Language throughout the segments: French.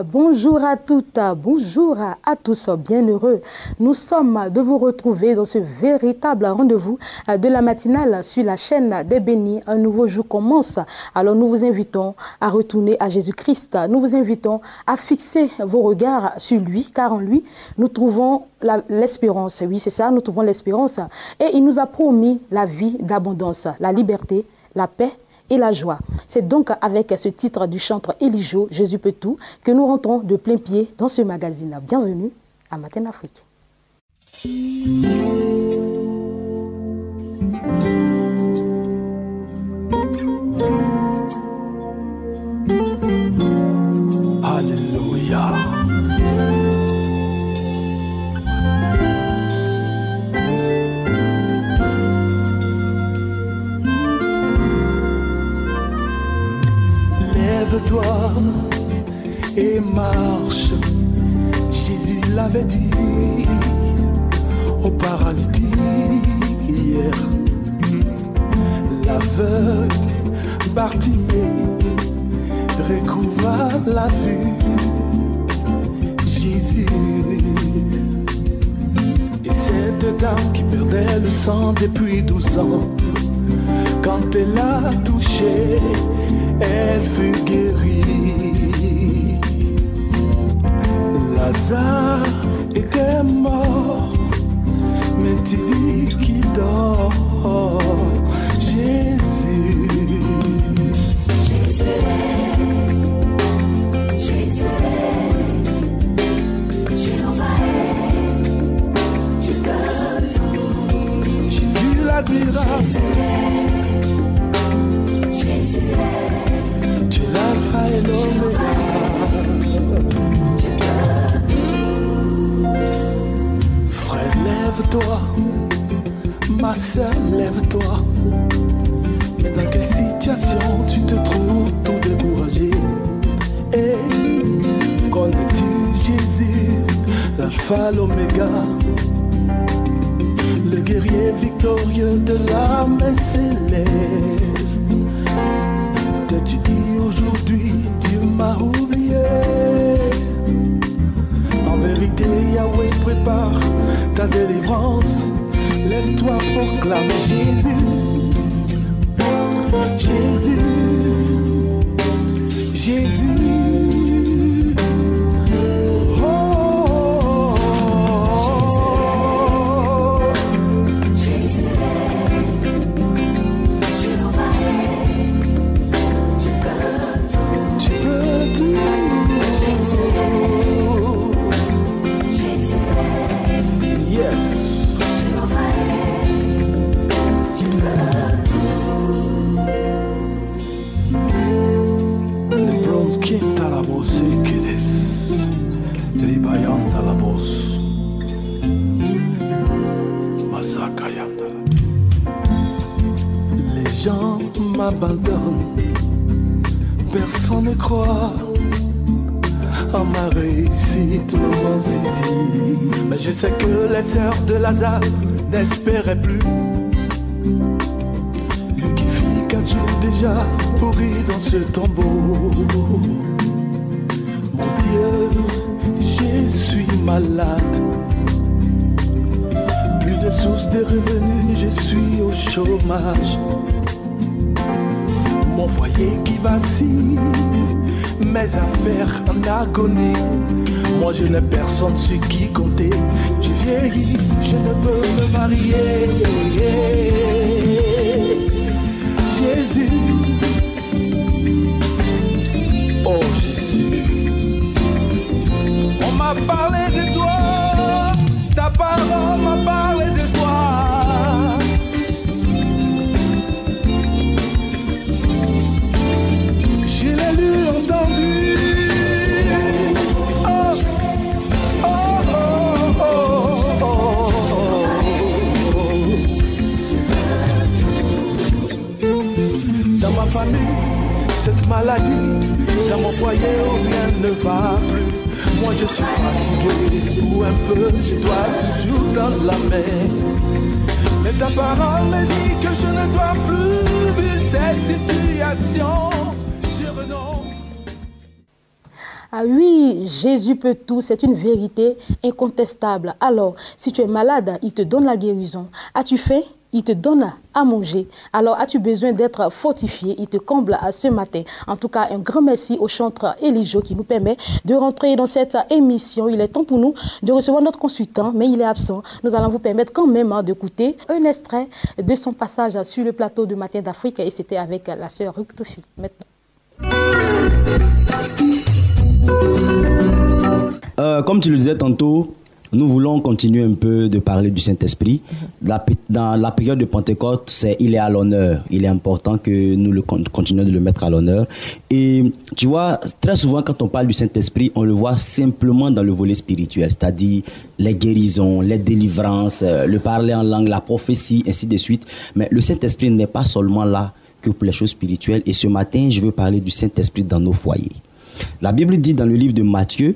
Bonjour à toutes, bonjour à tous, bienheureux. Nous sommes de vous retrouver dans ce véritable rendez-vous de la matinale sur la chaîne des bénis. Un nouveau jour commence. Alors nous vous invitons à retourner à Jésus-Christ. Nous vous invitons à fixer vos regards sur lui, car en lui, nous trouvons l'espérance. Oui, c'est ça, nous trouvons l'espérance. Et il nous a promis la vie d'abondance, la liberté, la paix et la joie. C'est donc avec ce titre du chanteur Elijo, Jésus peut tout, que nous rentrons de plein pied dans ce magazine. Bienvenue à Matin Afrique. Alléluia. Lève-toi et marche, Jésus l'avait dit au paralytique hier. L'aveugle Bartimée recouvra la vue. Jésus et cette dame qui perdait le sang depuis 12 ans, quand elle l'a touché, elle fut guérie. Lazare était mort, mais tu dis qu'il dort. Jésus. Jésus l'admira. Tu es l'alpha et l'oméga. Frère, lève-toi. Ma soeur, lève-toi. Mais dans quelle situation tu te trouves tout découragé? Et connais-tu Jésus, l'alpha, l'oméga, le guerrier victorieux de l'âme céleste? T'es-tu dit aujourd'hui, Dieu m'a oublié? En vérité, Yahweh prépare ta délivrance. Lève-toi, proclame Jésus. Jésus, Jésus. Les gens m'abandonnent, personne ne croit en ma réussite, mon zizi. Mais je sais que les sœurs de Lazare n'espéraient plus. Lui qui vit 4 jours déjà pourri dans ce tombeau. Mon Dieu, je suis malade. Plus de sources de revenus, je suis au chômage. Mon foyer qui vacille, mes affaires en agonie. Moi je n'ai personne sur qui compter. J'ai vieilli, je ne peux me marier. Jésus, oh Jésus, on m'a parlé de toi, ta parole m'a parlé de toi. Je l'ai lu, entendu. Oh, oh, oh, oh, oh, oh. Dans ma famille, cette maladie, dans mon foyer, rien ne va plus. Moi je suis fatigué, ou un peu, je dois toujours tendre la main. Mais ta parole me dit que je ne dois plus vivre cette situation. Je renonce. Ah oui, Jésus peut tout, c'est une vérité incontestable. Alors, si tu es malade, il te donne la guérison. As-tu faim? Il te donne à manger. Alors, as-tu besoin d'être fortifié? Il te comble à ce matin. En tout cas, un grand merci au chanteur Elijo qui nous permet de rentrer dans cette émission. Il est temps pour nous de recevoir notre consultant, mais il est absent. Nous allons vous permettre quand même d'écouter un extrait de son passage sur le plateau de Matin d'Afrique. Et c'était avec la sœur Ruth Tofi. Maintenant. Comme tu le disais tantôt, nous voulons continuer un peu de parler du Saint-Esprit. Dans la période de Pentecôte, il est à l'honneur. Il est important que nous continuions de le mettre à l'honneur. Et tu vois, très souvent quand on parle du Saint-Esprit, on le voit simplement dans le volet spirituel, c'est-à-dire les guérisons, les délivrances, le parler en langue, la prophétie, ainsi de suite. Mais le Saint-Esprit n'est pas seulement là que pour les choses spirituelles. Et ce matin, je veux parler du Saint-Esprit dans nos foyers. La Bible dit dans le livre de Matthieu,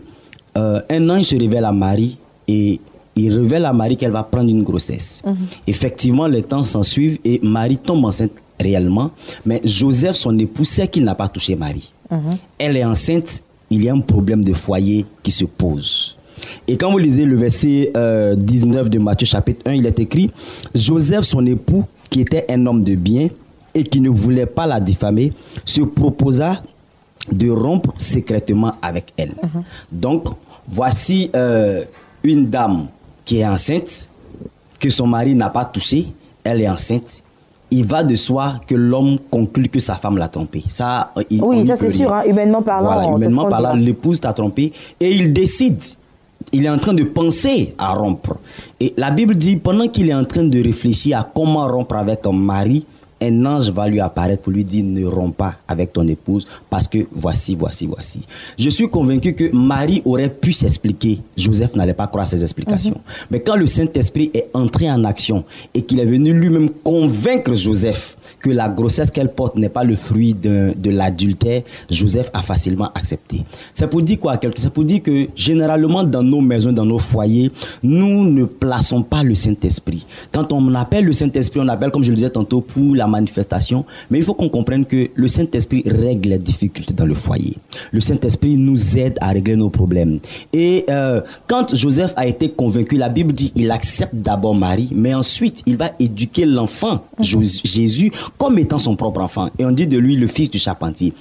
un ange se révèle à Marie et il révèle à Marie qu'elle va prendre une grossesse. Effectivement, les temps s'en suivent et Marie tombe enceinte réellement, mais Joseph, son époux, sait qu'il n'a pas touché Marie. Elle est enceinte, il y a un problème de foyer qui se pose. Et quand vous lisez le verset 19 de Matthieu chapitre 1, il est écrit « Joseph, son époux, qui était un homme de bien et qui ne voulait pas la diffamer, se proposa de rompre secrètement avec elle. » Donc, voici une dame qui est enceinte, que son mari n'a pas touché, elle est enceinte. Il va de soi que l'homme conclut que sa femme l'a trompé. Ça, oui, ça c'est sûr, hein, humainement parlant. Voilà, humainement parlant, l'épouse t'a trompé et il décide. Il est en train de penser à rompre. Et la Bible dit, pendant qu'il est en train de réfléchir à comment rompre avec un mari, un ange va lui apparaître pour lui dire ne romps pas avec ton épouse parce que voici. Je suis convaincu que Marie aurait pu s'expliquer. Joseph n'allait pas croire ses explications. Mais quand le Saint-Esprit est entré en action et qu'il est venu lui-même convaincre Joseph que la grossesse qu'elle porte n'est pas le fruit de l'adultère, Joseph a facilement accepté. C'est pour dire quoi? C'est pour dire que généralement dans nos maisons, dans nos foyers, nous ne plaçons pas le Saint-Esprit. Quand on appelle le Saint-Esprit, on appelle, comme je le disais tantôt, pour la manifestation. Mais il faut qu'on comprenne que le Saint-Esprit règle les difficultés dans le foyer. Le Saint-Esprit nous aide à régler nos problèmes. Et quand Joseph a été convaincu, la Bible dit il accepte d'abord Marie, mais ensuite il va éduquer l'enfant, Jésus, comme étant son propre enfant. Et on dit de lui le fils du charpentier.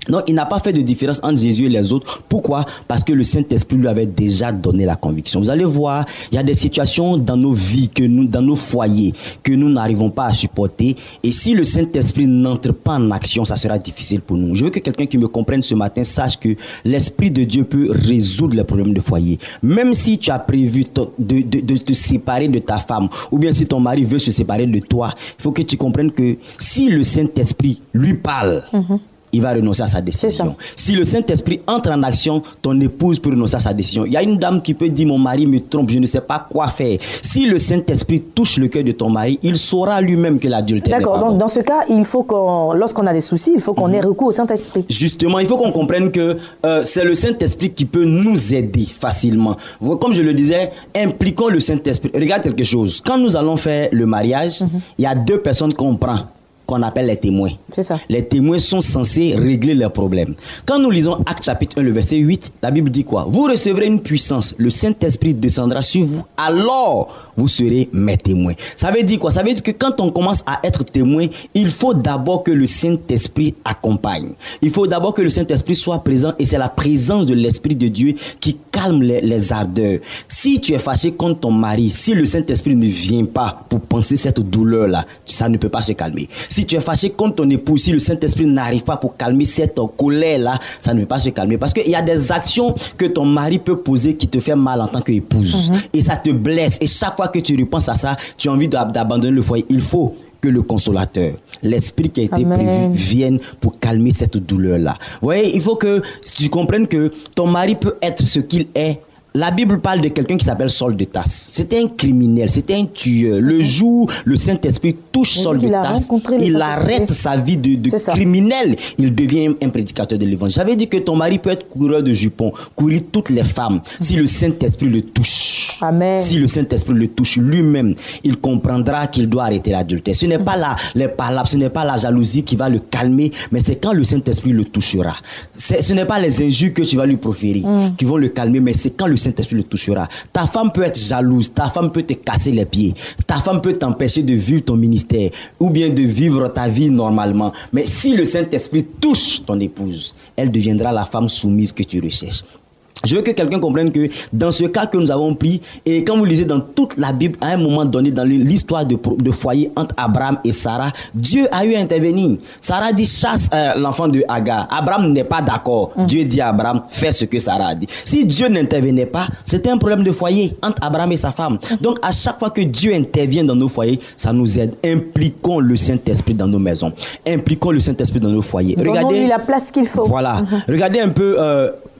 Donc, il n'a pas fait de différence entre Jésus et les autres. Pourquoi? Parce que le Saint-Esprit lui avait déjà donné la conviction. Vous allez voir, il y a des situations dans nos vies, dans nos foyers, que nous n'arrivons pas à supporter. Et si le Saint-Esprit n'entre pas en action, ça sera difficile pour nous. Je veux que quelqu'un qui me comprenne ce matin sache que l'Esprit de Dieu peut résoudre les problèmes de foyer. Même si tu as prévu de te séparer de ta femme, ou bien si ton mari veut se séparer de toi, il faut que tu comprennes que si le Saint-Esprit lui parle, il va renoncer à sa décision. Si le Saint-Esprit entre en action, ton épouse peut renoncer à sa décision. Il y a une dame qui peut dire mon mari me trompe, je ne sais pas quoi faire. Si le Saint-Esprit touche le cœur de ton mari, il saura lui-même que l'adultère n'est pas bon. D'accord, donc dans ce cas, il faut lorsqu'on a des soucis, il faut qu'on ait recours au Saint-Esprit. Justement, il faut qu'on comprenne que c'est le Saint-Esprit qui peut nous aider facilement. Comme je le disais, impliquons le Saint-Esprit. Regarde quelque chose. Quand nous allons faire le mariage, il y a deux personnes qu'on prend, qu'on appelle les témoins. C'est ça. Les témoins sont censés régler leurs problèmes. Quand nous lisons Actes chapitre 1, le verset 8, la Bible dit quoi? Vous recevrez une puissance, le Saint-Esprit descendra sur vous, alors vous serez mes témoins. Ça veut dire quoi? Ça veut dire que quand on commence à être témoin, il faut d'abord que le Saint-Esprit accompagne. Il faut d'abord que le Saint-Esprit soit présent et c'est la présence de l'Esprit de Dieu qui calme les ardeurs. Si tu es fâché contre ton mari, si le Saint-Esprit ne vient pas pour penser cette douleur-là, ça ne peut pas se calmer. Si tu es fâché contre ton époux, si le Saint-Esprit n'arrive pas pour calmer cette colère-là, ça ne peut pas se calmer. Parce qu'il y a des actions que ton mari peut poser qui te font mal en tant qu'épouse. Et ça te blesse. Et chaque fois que tu repenses à ça, tu as envie d'abandonner le foyer. Il faut que le consolateur, l'esprit qui a été prévu, vienne pour calmer cette douleur-là. Vous voyez, il faut que tu comprennes que ton mari peut être ce qu'il est La Bible parle de quelqu'un qui s'appelle Saul de Tarse. C'était un criminel, c'était un tueur. Le jour le Saint-Esprit touche Saul de Tarse, il arrête sa vie de criminel. Il devient un prédicateur de l'évangile. J'avais dit que ton mari peut être coureur de jupons, courir toutes les femmes, si le Saint-Esprit le touche. Amen. Si le Saint-Esprit le touche lui-même, il comprendra qu'il doit arrêter l'adultère. Ce n'est pas les palabres, ce n'est pas la jalousie qui va le calmer, mais c'est quand le Saint-Esprit le touchera. Ce n'est pas les injures que tu vas lui proférer qui vont le calmer, mais c'est quand le Saint-Esprit le touchera. Ta femme peut être jalouse, ta femme peut te casser les pieds, ta femme peut t'empêcher de vivre ton ministère ou bien de vivre ta vie normalement. Mais si le Saint-Esprit touche ton épouse, elle deviendra la femme soumise que tu recherches. Je veux que quelqu'un comprenne que dans ce cas que nous avons pris, et quand vous lisez dans toute la Bible, à un moment donné, dans l'histoire de foyer entre Abraham et Sarah, Dieu a eu à intervenir. Sarah dit chasse l'enfant de Hagar. Abraham n'est pas d'accord. Dieu dit à Abraham, fais ce que Sarah a dit. Si Dieu n'intervenait pas, c'était un problème de foyer entre Abraham et sa femme. Donc à chaque fois que Dieu intervient dans nos foyers, ça nous aide. Impliquons le Saint-Esprit dans nos maisons. Impliquons le Saint-Esprit dans nos foyers. Donnons-lui la place qu'il faut. Voilà. Regardez un peu...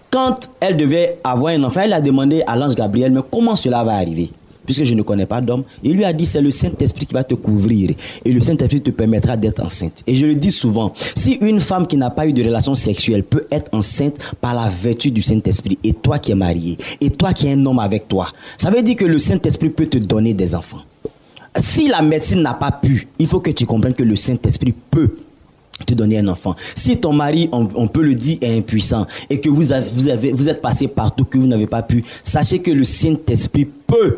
quand elle devait avoir un enfant, elle a demandé à l'ange Gabriel, mais comment cela va arriver? Puisque je ne connais pas d'homme. Il lui a dit, c'est le Saint-Esprit qui va te couvrir. Et le Saint-Esprit te permettra d'être enceinte. Et je le dis souvent, si une femme qui n'a pas eu de relation sexuelle peut être enceinte par la vertu du Saint-Esprit, et toi qui es marié, et toi qui es un homme avec toi, ça veut dire que le Saint-Esprit peut te donner des enfants. Si la médecine n'a pas pu, il faut que tu comprennes que le Saint-Esprit peut te donner un enfant. Si ton mari, on peut le dire, est impuissant et que vous êtes passé partout, que vous n'avez pas pu, sachez que le Saint-Esprit peut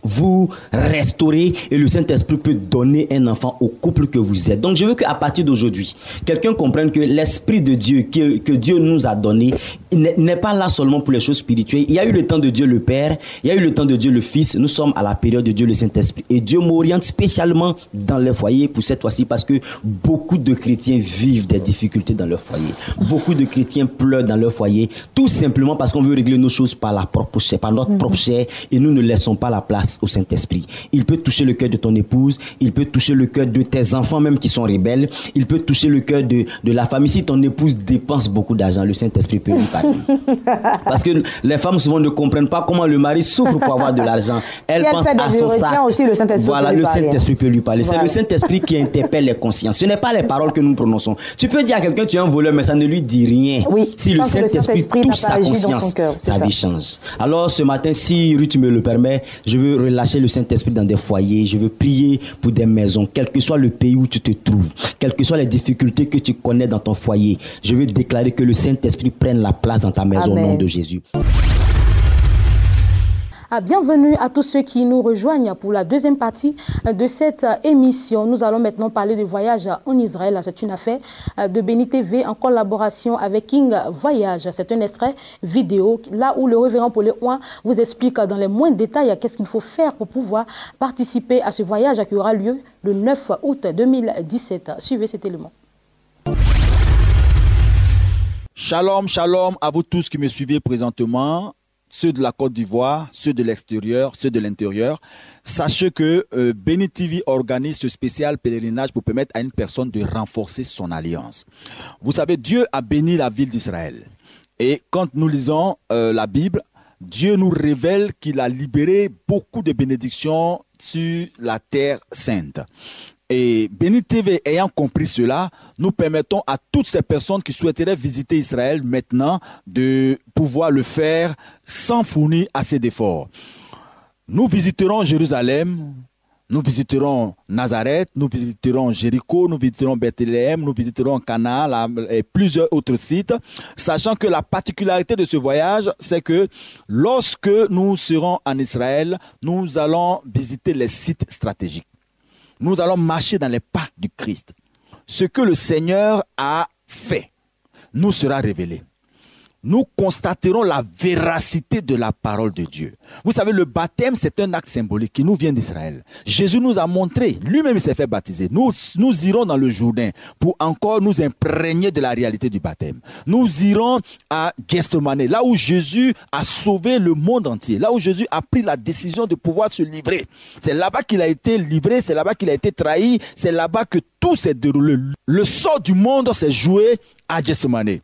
vous restaurer et le Saint-Esprit peut donner un enfant au couple que vous êtes. Donc je veux qu'à partir d'aujourd'hui, quelqu'un comprenne que l'Esprit de Dieu que Dieu nous a donné n'est pas là seulement pour les choses spirituelles. Il y a eu le temps de Dieu le Père, il y a eu le temps de Dieu le Fils, nous sommes à la période de Dieu le Saint-Esprit. Et Dieu m'oriente spécialement dans les foyers pour cette fois-ci parce que beaucoup de chrétiens vivent des difficultés dans leur foyer. Beaucoup de chrétiens pleurent dans leur foyer, tout simplement parce qu'on veut régler nos choses par notre propre chair et nous ne laissons pas la place au Saint-Esprit. Il peut toucher le cœur de ton épouse, il peut toucher le cœur de tes enfants même qui sont rebelles, il peut toucher le cœur de la famille. Si ton épouse dépense beaucoup d'argent, le Saint-Esprit peut lui parler. Parce que les femmes souvent ne comprennent pas comment le mari souffre pour avoir de l'argent. Elle pense à son sac. Aussi, le Saint-Esprit voilà, le Saint-Esprit peut lui parler. Voilà. C'est le Saint-Esprit qui interpelle les consciences. Ce n'est pas les paroles que nous prononçons. Tu peux dire à quelqu'un tu es un voleur, mais ça ne lui dit rien. Oui, si le Saint-Esprit touche sa conscience, sa vie change. Alors ce matin, si Ruth me le permet, je veux relâcher le Saint-Esprit dans des foyers. Je veux prier pour des maisons, quel que soit le pays où tu te trouves, quelles que soient les difficultés que tu connais dans ton foyer. Je veux déclarer que le Saint-Esprit prenne la place dans ta maison. Amen. Au nom de Jésus. Bienvenue à tous ceux qui nous rejoignent pour la deuxième partie de cette émission. Nous allons maintenant parler de voyage en Israël. C'est une affaire de Béni TV en collaboration avec King Voyage. C'est un extrait vidéo là où le révérend Paul Ouin vous explique dans les moindres détails qu'est-ce qu'il faut faire pour pouvoir participer à ce voyage qui aura lieu le 9 août 2017. Suivez cet élément. Shalom, shalom à vous tous qui me suivez présentement, ceux de la Côte d'Ivoire, ceux de l'extérieur, ceux de l'intérieur. Sachez que Béni TV organise ce spécial pèlerinage pour permettre à une personne de renforcer son alliance. Vous savez, Dieu a béni la ville d'Israël. Et quand nous lisons la Bible, Dieu nous révèle qu'il a libéré beaucoup de bénédictions sur la terre sainte. Et Béni TV ayant compris cela, nous permettons à toutes ces personnes qui souhaiteraient visiter Israël maintenant de pouvoir le faire sans fournir assez d'efforts. Nous visiterons Jérusalem, nous visiterons Nazareth, nous visiterons Jéricho, nous visiterons Bethléem, nous visiterons Cana et plusieurs autres sites, sachant que la particularité de ce voyage, c'est que lorsque nous serons en Israël, nous allons visiter les sites stratégiques. Nous allons marcher dans les pas du Christ. Ce que le Seigneur a fait nous sera révélé. Nous constaterons la véracité de la parole de Dieu. Vous savez, le baptême, c'est un acte symbolique qui nous vient d'Israël. Jésus nous a montré, lui-même il s'est fait baptiser. Nous irons dans le Jourdain pour encore nous imprégner de la réalité du baptême. Nous irons à Gethsemane, là où Jésus a sauvé le monde entier, là où Jésus a pris la décision de pouvoir se livrer. C'est là-bas qu'il a été livré, c'est là-bas qu'il a été trahi, c'est là-bas que tout s'est déroulé. Le sort du monde s'est joué à Gethsemane.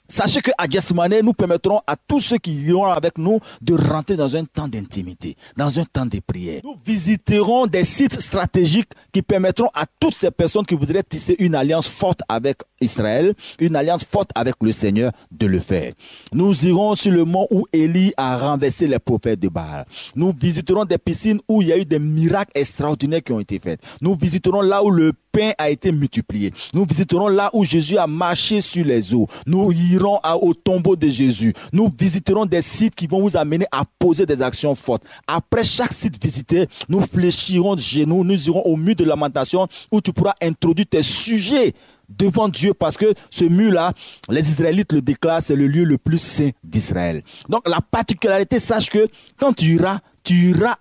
Sachez qu'à Gethsemane, nous permettrons à tous ceux qui iront avec nous de rentrer dans un temps d'intimité, dans un temps de prière. Nous visiterons des sites stratégiques qui permettront à toutes ces personnes qui voudraient tisser une alliance forte avec Israël, une alliance forte avec le Seigneur, de le faire. Nous irons sur le mont où Élie a renversé les prophètes de Baal. Nous visiterons des piscines où il y a eu des miracles extraordinaires qui ont été faits. Nous visiterons là où le pain a été multiplié. Nous visiterons là où Jésus a marché sur les eaux. Nous irons au tombeau de Jésus. Nous visiterons des sites qui vont vous amener à poser des actions fortes. Après chaque site visité, nous fléchirons de genoux, nous irons au mur de lamentation où tu pourras introduire tes sujets devant Dieu, parce que ce mur-là, les Israélites le déclarent, c'est le lieu le plus saint d'Israël. Donc la particularité, sache que quand tu iras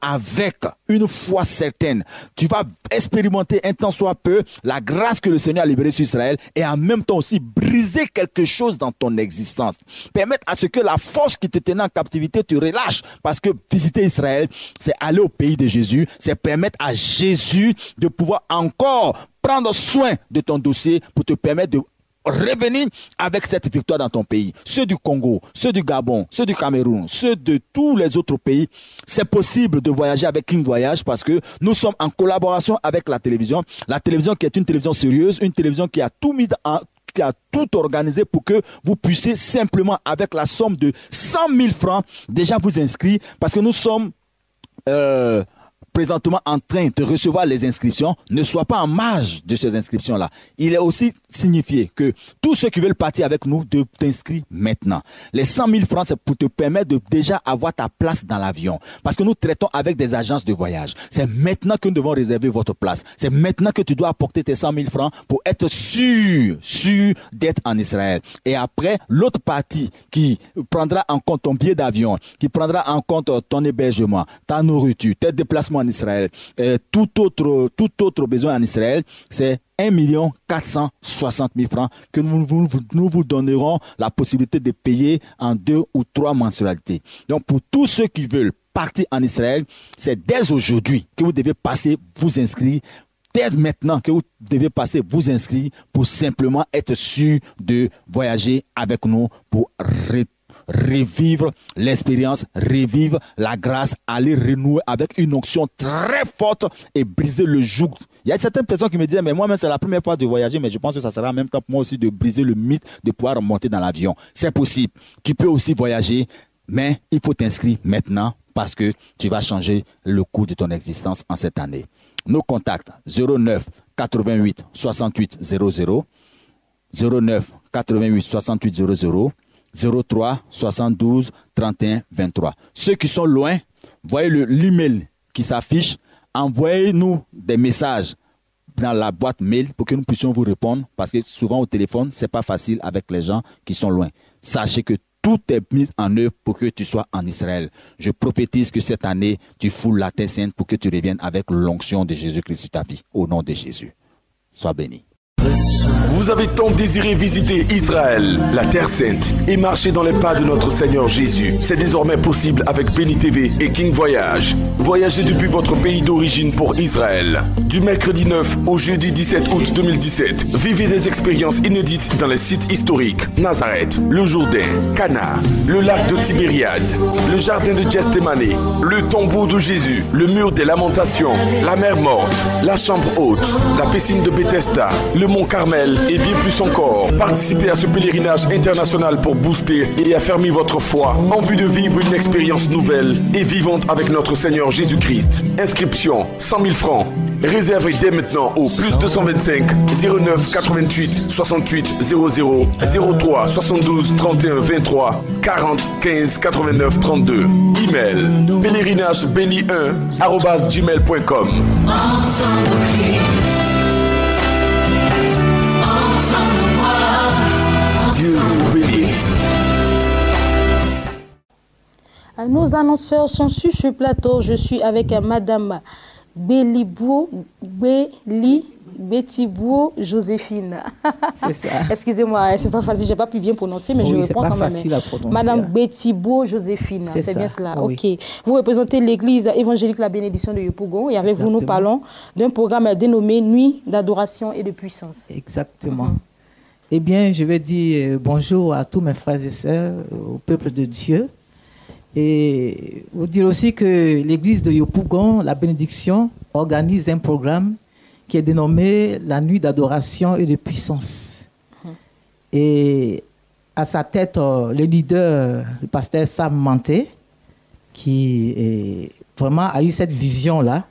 avec une foi certaine. Tu vas expérimenter un tant soit peu la grâce que le Seigneur a libérée sur Israël et en même temps aussi briser quelque chose dans ton existence. Permettre à ce que la force qui te tenait en captivité te relâche, parce que visiter Israël, c'est aller au pays de Jésus, c'est permettre à Jésus de pouvoir encore prendre soin de ton dossier pour te permettre de revenir avec cette victoire dans ton pays. Ceux du Congo, ceux du Gabon, ceux du Cameroun, ceux de tous les autres pays, c'est possible de voyager avec King Voyage parce que nous sommes en collaboration avec la télévision. La télévision qui est une télévision sérieuse, une télévision qui a tout mis qui a tout organisé pour que vous puissiez simplement, avec la somme de 100 000 francs, déjà vous inscrire, parce que nous sommes présentement en train de recevoir les inscriptions. Ne sois pas en marge de ces inscriptions-là. Il est aussi signifié que tous ceux qui veulent partir avec nous doivent t'inscrire maintenant. Les 100 000 francs, c'est pour te permettre de déjà avoir ta place dans l'avion. Parce que nous traitons avec des agences de voyage. C'est maintenant que nous devons réserver votre place. C'est maintenant que tu dois apporter tes 100 000 francs pour être sûr d'être en Israël. Et après, l'autre partie qui prendra en compte ton billet d'avion, qui prendra en compte ton hébergement, ta nourriture, tes déplacements en Israël, tout autre besoin en Israël, c'est 1 460 000 francs que nous vous donnerons la possibilité de payer en 2 ou 3 mensualités. Donc pour tous ceux qui veulent partir en Israël, c'est dès aujourd'hui que vous devez passer vous inscrire. Dès maintenant que vous devez passer vous inscrire pour simplement être sûr de voyager avec nous pour revivre l'expérience, revivre la grâce, aller renouer avec une onction très forte et briser le joug. Il y a certaines personnes qui me disaient, mais moi-même c'est la première fois de voyager, mais je pense que ça sera en même temps pour moi aussi de briser le mythe de pouvoir monter dans l'avion. C'est possible. Tu peux aussi voyager, mais il faut t'inscrire maintenant parce que tu vas changer le cours de ton existence en cette année. Nos contacts 09 88 68 00 09 88 68 00 03 72 31 23. Ceux qui sont loin, voyez l'email qui s'affiche, envoyez-nous des messages dans la boîte mail pour que nous puissions vous répondre, parce que souvent au téléphone, c'est pas facile avec les gens qui sont loin. Sachez que tout est mis en œuvre pour que tu sois en Israël. Je prophétise que cette année, tu foules la terre sainte pour que tu reviennes avec l'onction de Jésus-Christ sur ta vie. Au nom de Jésus. Sois béni. Vous avez tant désiré visiter Israël, la Terre Sainte, et marcher dans les pas de notre Seigneur Jésus. C'est désormais possible avec Béni TV et King Voyage. Voyagez depuis votre pays d'origine pour Israël. Du mercredi 9 au jeudi 17 août 2017, vivez des expériences inédites dans les sites historiques. Nazareth, le Jourdain, Cana, le lac de Tibériade, le jardin de Gethsémane, le tombeau de Jésus, le mur des lamentations, la mer morte, la chambre haute, la piscine de Bethesda, le Mont Carmel et bien plus encore. Participez à ce pèlerinage international pour booster et affermir votre foi en vue de vivre une expérience nouvelle et vivante avec notre Seigneur Jésus-Christ. Inscription 100 000 francs. Réservez dès maintenant au plus 225 09 88 68 00 03 72 31 23 40 15 89 32. Email pèlerinage-béni1@gmail.com. Dieu vous bénisse. Nos annonceurs sont sur ce plateau. Je suis avec Madame Betibouo Joséphine. C'est ça. Excusez-moi, c'est pas facile, j'ai pas pu bien prononcer, mais je reprends quand même. C'est pas facile à prononcer. Madame Betibouo Joséphine, c'est bien cela. Oui. Ok. Vous représentez l'église évangélique La Bénédiction de Yopougon et avec vous nous parlons d'un programme dénommé Nuit d'adoration et de puissance. Exactement. Eh bien, je vais dire bonjour à tous mes frères et sœurs, au peuple de Dieu. Et vous dire aussi que l'église de Yopougon, la bénédiction, organise un programme qui est dénommé la nuit d'adoration et de puissance. Et à sa tête, le leader, le pasteur Sam Manté, qui vraiment a eu cette vision-là.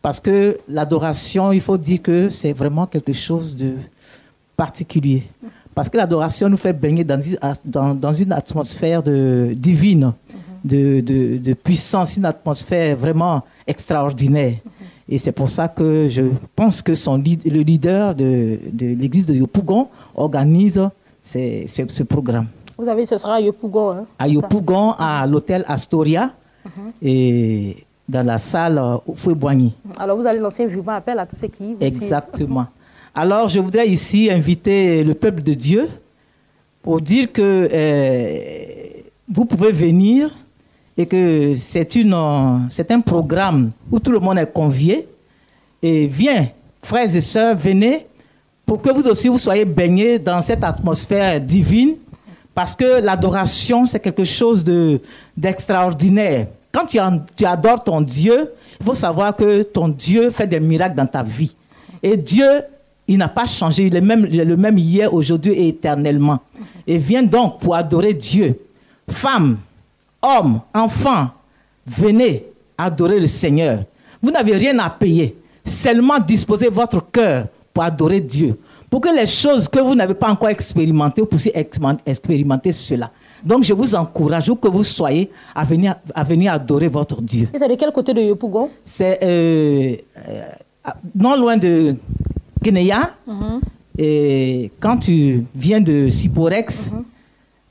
Parce que l'adoration, il faut dire que c'est vraiment quelque chose de particulier. Parce que l'adoration nous fait baigner dans une atmosphère divine, de puissance, une atmosphère vraiment extraordinaire. Et c'est pour ça que je pense que le leader de l'église de Yopougon organise ce programme. Vous avez, ce sera à Yopougon. Hein, à Yopougon, à l'hôtel Astoria, et dans la salle Foué-Boigny. Alors vous allez lancer un vivant appel à tous ceux qui vous Exactement. Alors je voudrais ici inviter le peuple de Dieu pour dire que vous pouvez venir et que c'est un programme où tout le monde est convié. Et viens, frères et sœurs, venez pour que vous aussi vous soyez baignés dans cette atmosphère divine, parce que l'adoration, c'est quelque chose d'extraordinaire. Quand tu adores ton Dieu, il faut savoir que ton Dieu fait des miracles dans ta vie. Et Dieu, il n'a pas changé, il est le même hier, aujourd'hui et éternellement. Et viens donc pour adorer Dieu. Femmes, hommes, enfants, venez adorer le Seigneur. Vous n'avez rien à payer. Seulement disposez votre cœur pour adorer Dieu. Pour que les choses que vous n'avez pas encore expérimentées, vous puissiez expérimenter cela. Donc je vous encourage, où que vous soyez, à venir adorer votre Dieu. Et c'est de quel côté de Yopougon? C'est non loin de Guinea. Et quand tu viens de Siporex,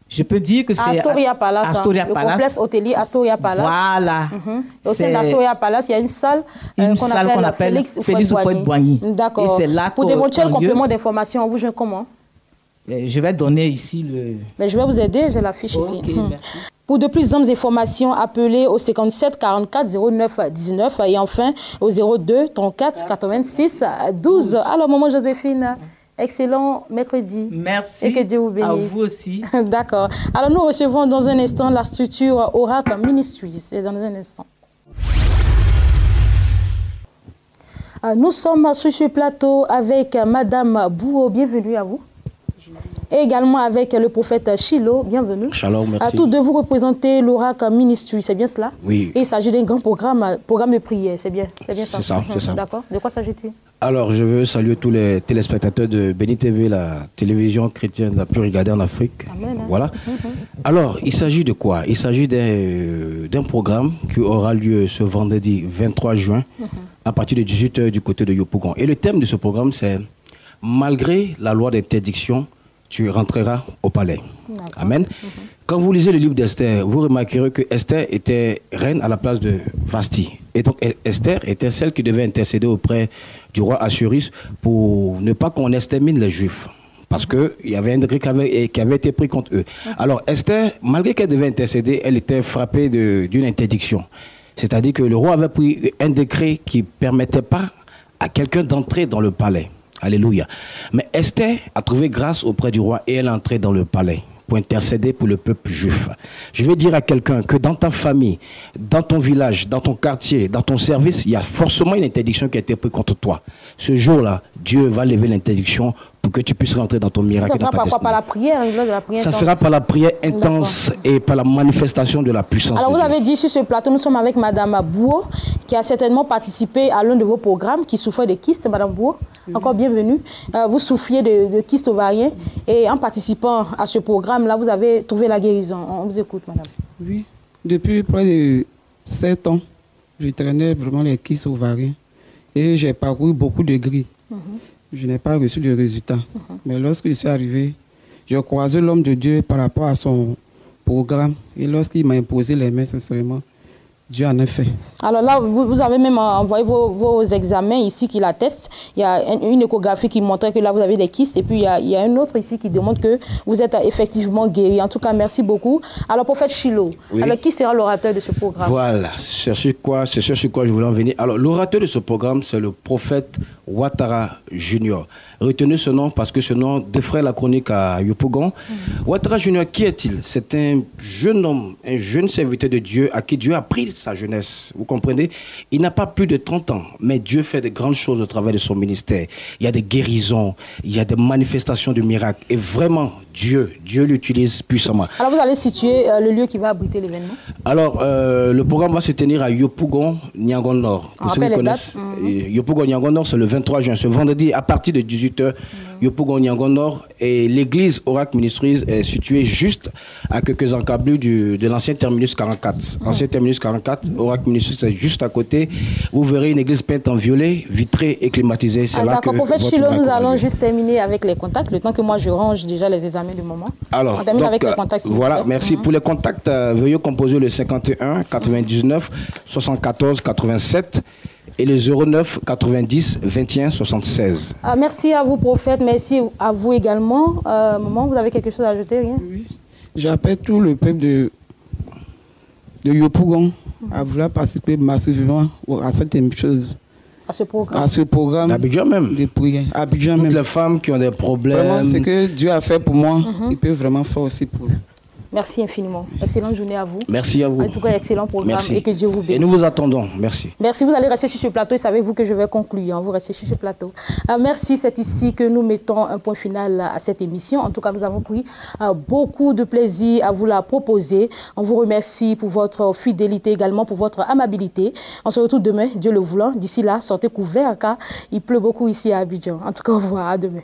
je peux dire que c'est Astoria Palace. Astoria le Palace. Complexe hôtelier Astoria Palace. Voilà. Au sein d'Astoria Palace, il y a une salle qu'on appelle Félix Houphouët-Boigny. D'accord. Et c'est là pour d'éventuels compléments d'information, on vous joint comment? Je vais donner ici le... Mais je vais vous aider, j'ai la fiche ici. Merci. Pour de plus amples informations, appelez au 57 44 09 19 et enfin au 02 34 86 12. Alors, maman Joséphine, excellent mercredi. Merci. Et que Dieu vous bénisse. À vous aussi. D'accord. Alors, nous recevons dans un instant la structure Oracle Ministries. C'est dans un instant. Nous sommes sur ce plateau avec Madame Bouo. Bienvenue à vous. Et également avec le prophète Chilo. Bienvenue. Shalom, merci. À tous deux, vous représentez l'Oracle Ministry, c'est bien cela? Oui. Et il s'agit d'un grand programme de prière, c'est bien ça? C'est ça, c'est ça. D'accord. De quoi s'agit-il? Alors, je veux saluer tous les téléspectateurs de Béni TV, la télévision chrétienne la plus regardée en Afrique. Amen. Voilà. Alors, il s'agit de quoi? Il s'agit d'un programme qui aura lieu ce vendredi 23 juin à partir de 18h du côté de Yopougon. Et le thème de ce programme, c'est « Malgré la loi d'interdiction, tu rentreras au palais ». Amen. Quand vous lisez le livre d'Esther, vous remarquerez que Esther était reine à la place de Vasti. Et donc Esther était celle qui devait intercéder auprès du roi Assuérus pour ne pas qu'on extermine les Juifs. Parce qu'il y avait un décret qui avait été pris contre eux. Alors Esther, malgré qu'elle devait intercéder, elle était frappée d'une interdiction. C'est-à-dire que le roi avait pris un décret qui ne permettait pas à quelqu'un d'entrer dans le palais. Alléluia. Mais Esther a trouvé grâce auprès du roi et elle est entrée dans le palais pour intercéder pour le peuple juif. Je vais dire à quelqu'un que dans ta famille, dans ton village, dans ton quartier, dans ton service, il y a forcément une interdiction qui a été prise contre toi. Ce jour-là, Dieu va lever l'interdiction pour que tu puisses rentrer dans ton miracle. Ça sera par quoi? Par la prière, de la prière ça intense. sera par la prière intense et par la manifestation de la puissance. Alors de vous Dieu. avez dit sur ce plateau, nous sommes avec Madame Bouo, qui a certainement participé à l'un de vos programmes, qui souffrait de kystes. Madame Bouo, encore bienvenue. Vous souffriez de kystes ovariens et en participant à ce programme-là, vous avez trouvé la guérison. On vous écoute, Madame. Oui, depuis près de 7 ans, je traînais vraiment les kystes ovariens et j'ai parcouru beaucoup de grilles. Je n'ai pas reçu de résultat. Mais lorsque je suis arrivé, j'ai croisé l'homme de Dieu par rapport à son programme. Et lorsqu'il m'a imposé les mains, sincèrement, Dieu en a fait. Alors là, vous avez même envoyé vos examens ici qui l'attestent. Il y a une échographie qui montrait que là, vous avez des kystes. Et puis, il y a un autre ici qui démontre que vous êtes effectivement guéri. En tout cas, merci beaucoup. Alors, prophète Chilo, oui. Alors, qui sera l'orateur de ce programme? Voilà, c'est sur quoi je voulais en venir. Alors, l'orateur de ce programme, c'est le prophète Ouattara Junior. Retenez ce nom parce que ce nom défraie la chronique à Yopougon. Ouattara Junior, qui est-il? C'est un jeune homme, un jeune serviteur de Dieu à qui Dieu a pris sa jeunesse. Vous comprenez? Il n'a pas plus de 30 ans, mais Dieu fait de grandes choses au travers de son ministère. Il y a des guérisons, il y a des manifestations de miracles. Et vraiment, Dieu l'utilise puissamment. Alors, vous allez situer le lieu qui va abriter l'événement? Alors, le programme va se tenir à Yopougon, Niangon Nord. Pour ceux qui connaissent, Yopougon, Niangon Nord, c'est le 23 juin. Ce vendredi, à partir de 18h, Yopougon, Niangon Nord. Et l'église Oracle Ministries est située juste à quelques encablures de l'ancien terminus 44. Ancien terminus 44, Oracle Ministries, c'est juste à côté. Vous verrez une église peinte en violet, vitrée et climatisée. C'est là que prophète Chilo, nous allons juste terminer avec les contacts. Le temps que moi, je range déjà les examens du moment. Alors, on termine avec les contacts. Voilà, merci. Pour les contacts, veuillez composer le 51 99 74 87 et le 09 90 21 76. Merci à vous, prophète. Merci à vous également. Maman, vous avez quelque chose à ajouter? Rien? Oui. J'appelle tout le peuple de Yopougon à vouloir participer massivement à cette chose. À ce programme. À ce programme. Abidjan même. De prière. Abidjan même. Toutes les femmes qui ont des problèmes. Vraiment, ce que Dieu a fait pour moi, il peut vraiment faire aussi pour eux. Merci infiniment. Excellente journée à vous. Merci à vous. En tout cas, excellent programme. Merci. Et que Dieu vous bénisse. Et nous vous attendons. Merci. Merci. Vous allez rester sur ce plateau et savez-vous que je vais conclure. Vous restez sur ce plateau. Merci. C'est ici que nous mettons un point final à cette émission. En tout cas, nous avons pris beaucoup de plaisir à vous la proposer. On vous remercie pour votre fidélité, également pour votre amabilité. On se retrouve demain, Dieu le voulant. D'ici là, sortez couverts car il pleut beaucoup ici à Abidjan. En tout cas, au revoir. À demain.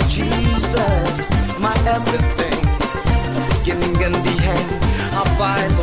Jesus, my everything, the beginning and the end. I find